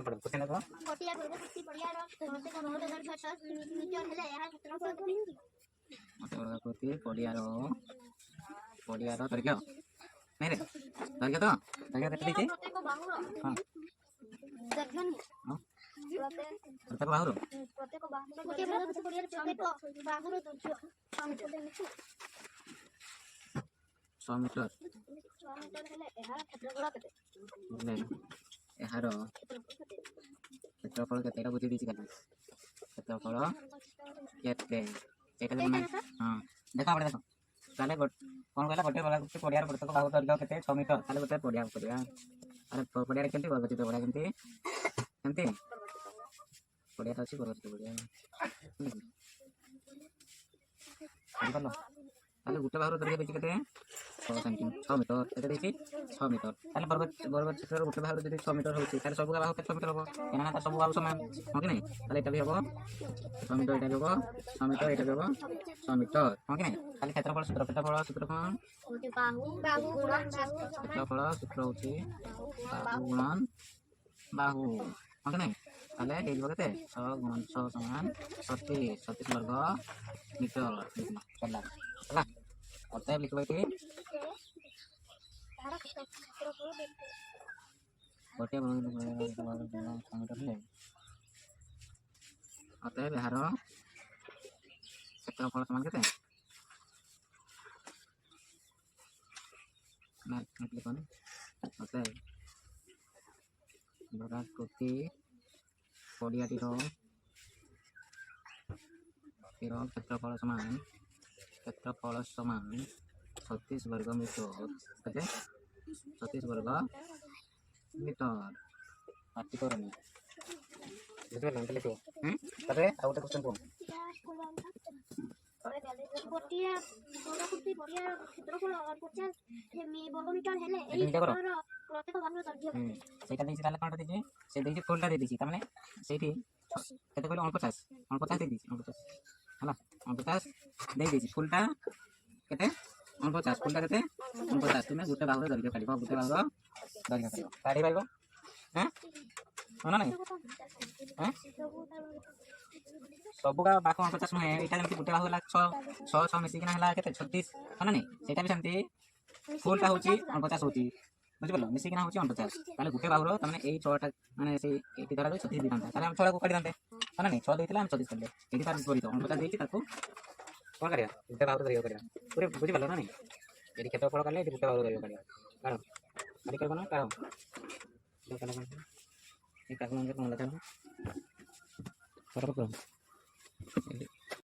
पड़ कुछ ना को कोटिया पूर्व कुर्ती पड़िया रो मते को बहुत दर छट मीटर हेले यहाँ क्षेत्रफल मते वर्ग कुर्ती पड़िया रो तरीका नहीं रे तरीका तो तरीका कैसे दीजिए प्रत्येक बाहुर हां दर्जन हां प्रत्येक बाहुर पड़िया प्रत्येक बाहुर दर्जन 100 मीटर हेले यहाँ क्षेत्रफल केते बुझले एहार क्षेत्रफल केतेटा बुझी दीची काली क्षेत्रफल केते एटा माने हां देखो आपण देखो ताले कोन कहला गोटे वाला कुछ पडियार प्रत्येक बाहु दर्घ्य केते 6 मीटर ताले गोटे पडिया पडिया अरे पडियार केंती वर्ग चित्र पडिया केंती केंती पडिया अछि वर्ग चित्र पडिया बोलो ताले गोटे बाहु दर्घ्य देछि केते 6 सेंटीमीटर 6 मीटर एटा देछि 6 मीटर ताले वर्ग चित्र गोटे बाहु देछि 6 मीटर होछि ताले सब बाहु केते मीटर हो केना ता सब बाहु समान हो कि नहीं ताले एटा भी हो 6 मीटर एटा होबो 6 मीटर एटा होबो 6 मीटर हो कि नहीं ताले क्षेत्रफल सूत्र कोन क्षेत्रफल सूत्र होछि बाहु गुणन बाहु हो कि नहीं ताले हे केते 6 गुणन 6 समान 36 वर्ग मीटर चला चला अतः लिखबे कि गोटे मीटर ले अतः बिहार क्षेत्रफल समान केते ना लिखन अतः बड़ा कोटी पडियाटी रो क्षेत्रफल समान 36 वर्ग मीटर केते 36 वर्ग मीटर पार्टी करनी बुझे ना लिखो तबे आ गोटे क्वेश्चन को कोटिया पूर्व कुर्ती पड़िया क्षेत्रफल 50 वर्ग मीटर हेले एई प्रत्येक बाहुर दर्घ्य सेटा देछि ताले कोनटा देछि से देछि फुलटा दे देछि त माने सेठी केते कहले 49 दे देछि 49 हला 49 दे देछि फुलटा केते 49 फुलटा केते 49 तुमे गुटे बाहुर दर्घ्य काढिबो गुटे बाहुर दर्घ्य काढि पाइबो हैं होना नहीं हैं सब का बाको 50 नुहे एटा जमति गुटे बाहु ला 6 6 मिसी किना हला केते 36 होना नहीं सेटा भी समति फुलटा होची 49 होची बुझि बोलो मिसी किना होची 49 ताले गुटे बाहुर त माने एई 6टा माने से एटी धरा 36 दिखांता ताले हम 6 को काढि दांते होना नहीं 6 देइतला हम 36 करले एटी पार पड़ी तो 49 देइछि ताको कोन करिया गुटे बाहुर दरियो करिया पूरे बुझि बोलो ना नहीं एटी क्षेत्रफल करले एटी गुटे बाहुर दरियो करिया काढो काढि करबो ना काढो देखला कोन एक कागज में कोन लगा करो